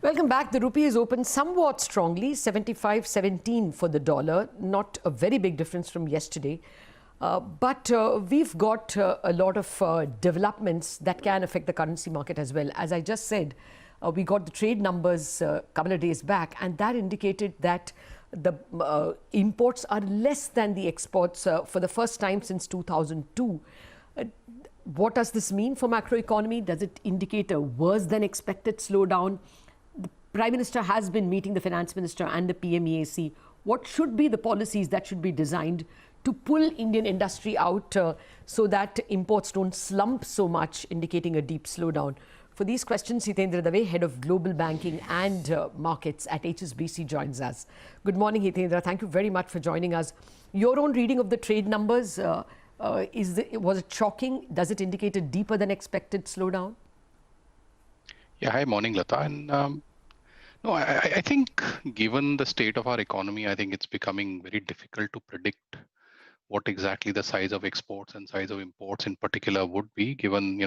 Welcome back. The rupee is opened somewhat strongly, 75.17 for the dollar. Not a very big difference from yesterday. But we've got a lot of developments that can affect the currency market as well. As I just said, we got the trade numbers a couple of days back, and that indicated that the imports are less than the exports for the first time since 2002. What does this mean for macroeconomy? Does it indicate a worse than expected slowdown? The Prime Minister has been meeting the Finance Minister and the PMEAC. What should be the policies that should be designed to pull Indian industry out so that imports don't slump so much, indicating a deep slowdown? For these questions, Hitendra Dave, Head of Global Banking and Markets at HSBC, joins us. Good morning, Hitendra. Thank you very much for joining us. Your own reading of the trade numbers, was it shocking? Does it indicate a deeper than expected slowdown? Yeah, hi, morning, Lata. And no, I think given the state of our economy, I think it's becoming very difficult to predict what exactly the size of exports and size of imports in particular would be, given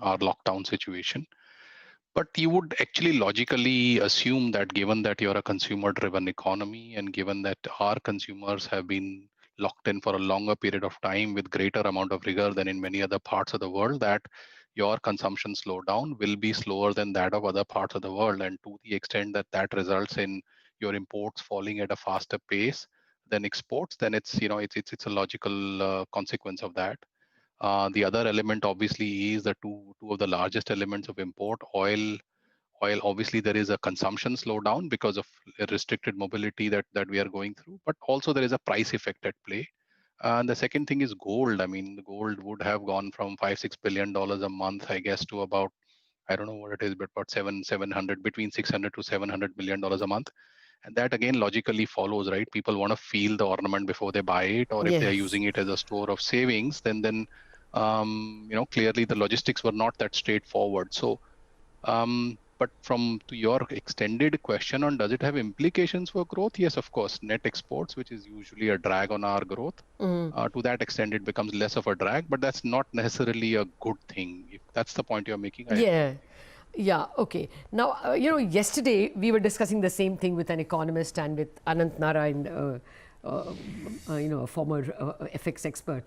our lockdown situation. But you would actually logically assume that given that you're a consumer-driven economy and given that our consumers have been locked in for a longer period of time with greater amount of rigor than in many other parts of the world, that your consumption slowdown will be slower than that of other parts of the world. And to the extent that that results in your imports falling at a faster pace than exports, then it's a logical consequence of that. The other element obviously is the two of the largest elements of import, oil. Oil, obviously there is a consumption slowdown because of restricted mobility that we are going through, but also there is a price effect at play. And the second thing is gold. I mean, the gold would have gone from $5-6 billion a month, I guess, to about, I don't know what it is, but about 700, between 600 to $700 million a month. And that again logically follows, right? People want to feel the ornament before they buy it, or if they're Yes. using it as a store of savings, then clearly the logistics were not that straightforward. So, but from to your extended question on does it have implications for growth? Yes, of course. Net exports, which is usually a drag on our growth, to that extent it becomes less of a drag, but that's not necessarily a good thing. If that's the point you're making, I agree. Yeah. Yeah, okay. Now, yesterday we were discussing the same thing with an economist and with Anant Narayan, a former FX expert.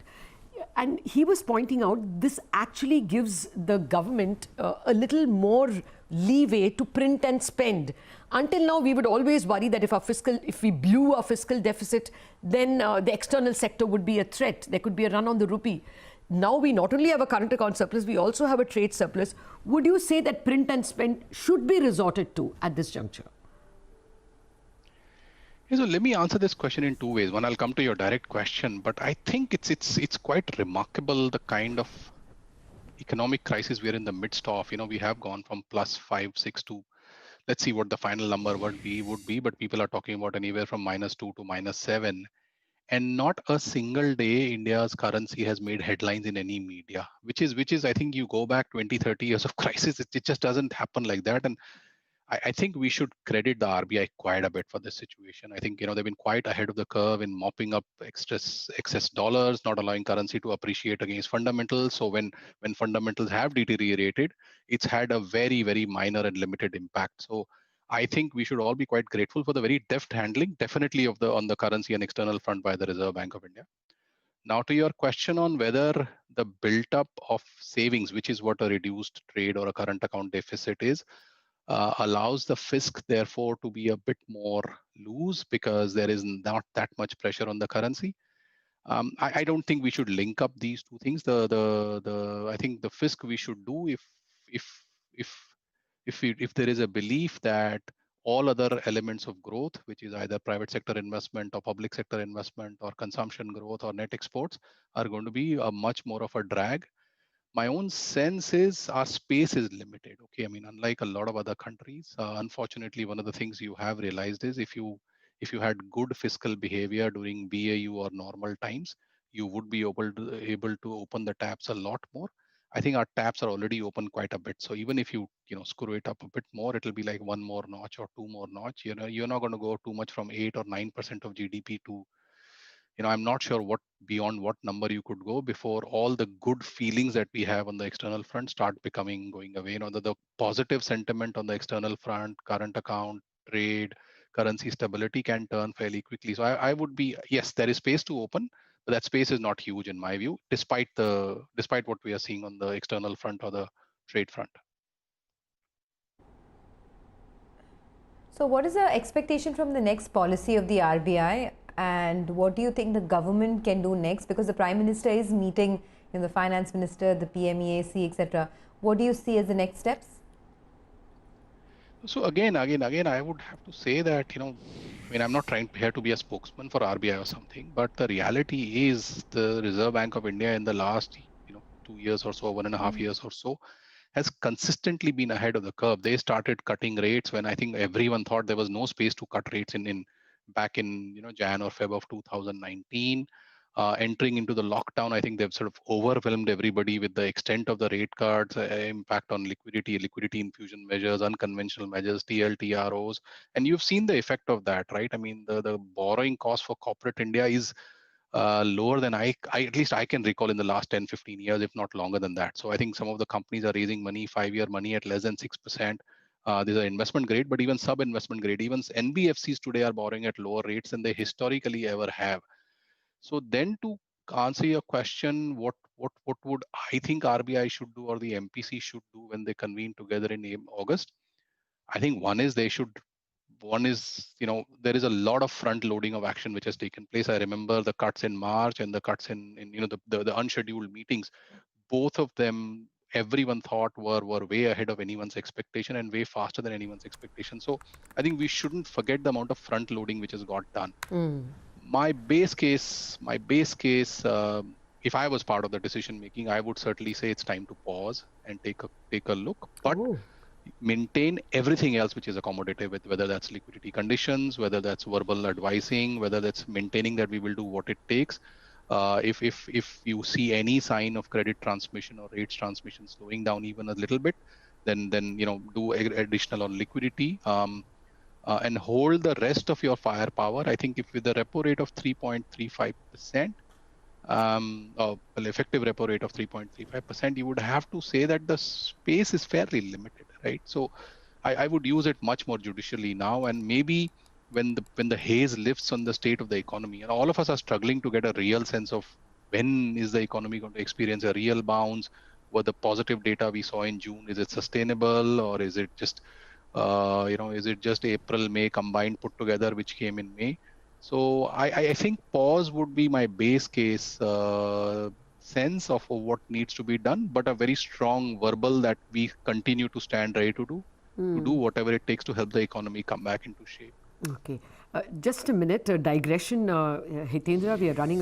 And he was pointing out this actually gives the government a little more leeway to print and spend. Until now, we would always worry that if we blew our fiscal deficit, then the external sector would be a threat. There could be a run on the rupee. Now we not only have a current account surplus, we also have a trade surplus. Would you say that print and spend should be resorted to at this juncture? Yeah, so let me answer this question in two ways. One, I'll come to your direct question, but I think it's quite remarkable the kind of economic crisis we're in the midst of. We have gone from +5, 6 to, let's see what the final number would be, but people are talking about anywhere from -2 to -7. And not a single day India's currency has made headlines in any media, which is I think you go back 20, 30 years of crisis, it just doesn't happen like that. And I think we should credit the RBI quite a bit for this situation. I think they've been quite ahead of the curve in mopping up excess dollars, not allowing currency to appreciate against fundamentals. So when fundamentals have deteriorated, it's had a very, very minor and limited impact. So I think we should all be quite grateful for the very deft handling, definitely on the currency and external front by the Reserve Bank of India. Now to your question on whether the built up of savings, which is what a reduced trade or a current account deficit is, allows the fisc therefore to be a bit more loose because there is not that much pressure on the currency. I don't think we should link up these two things. I think the fisc we should do if if if there is a belief that all other elements of growth, which is either private sector investment or public sector investment or consumption growth or net exports, are going to be a much more of a drag. My own sense is our space is limited. Okay, I mean, unlike a lot of other countries, unfortunately, one of the things you have realized is if you had good fiscal behavior during BAU or normal times, you would be able to open the taps a lot more. I think our taps are already open quite a bit. So even if you screw it up a bit more, it'll be like one more notch or two more notch. You're not going to go too much from 8 or 9% of GDP to I'm not sure what beyond what number you could go before all the good feelings that we have on the external front start going away. The positive sentiment on the external front, current account, trade, currency stability can turn fairly quickly. So I would be, yes, there is space to open, but that space is not huge in my view, despite what we are seeing on the external front or the trade front. So what is the expectation from the next policy of the RBI, and what do you think the government can do next? Because the Prime Minister is meeting the Finance Minister, the PMEAC, etc. What do you see as the next steps? So again, I would have to say that, I'm not trying here to be a spokesman for RBI or something, but the reality is the Reserve Bank of India in the last, 2 years or so, 1.5 years or so, has consistently been ahead of the curve. They started cutting rates when I think everyone thought there was no space to cut rates back in Jan or Feb of 2019. Entering into the lockdown, I think they've sort of overwhelmed everybody with the extent of the rate cuts, impact on liquidity infusion measures, unconventional measures, TLTROs, and you've seen the effect of that, right? I mean, the borrowing cost for corporate India is lower than I at least I can recall in the last 10, 15 years, if not longer than that. So I think some of the companies are raising money, 5-year money at less than 6%. These are investment grade, but even sub-investment grade. Even NBFCs today are borrowing at lower rates than they historically ever have. So then to answer your question, what would I think RBI should do or the MPC should do when they convene together in August? I think one is there is a lot of front loading of action which has taken place. I remember the cuts in March and the cuts in the unscheduled meetings. Both of them, everyone thought were way ahead of anyone's expectation and way faster than anyone's expectation. So I think we shouldn't forget the amount of front loading which has got done. My base case, if I was part of the decision making, I would certainly say it's time to pause and take a look, but maintain everything else which is accommodative, with whether that's liquidity conditions, whether that's verbal advising, whether that's maintaining that we will do what it takes. If you see any sign of credit transmission or rates transmission slowing down even a little bit, then do additional on liquidity. And hold the rest of your firepower. I think if with a repo rate of 3.35%, effective repo rate of 3.35%, you would have to say that the space is fairly limited, right? So I would use it much more judicially now, and maybe when the haze lifts on the state of the economy, and all of us are struggling to get a real sense of when is the economy going to experience a real bounce. What the positive data we saw in June, is it sustainable, or is it just is it just April, May combined put together, which came in May? So I think pause would be my base case sense of what needs to be done, but a very strong verbal that we continue to stand ready to do whatever it takes to help the economy come back into shape. Okay. Just a minute, digression, Hitendra, we are running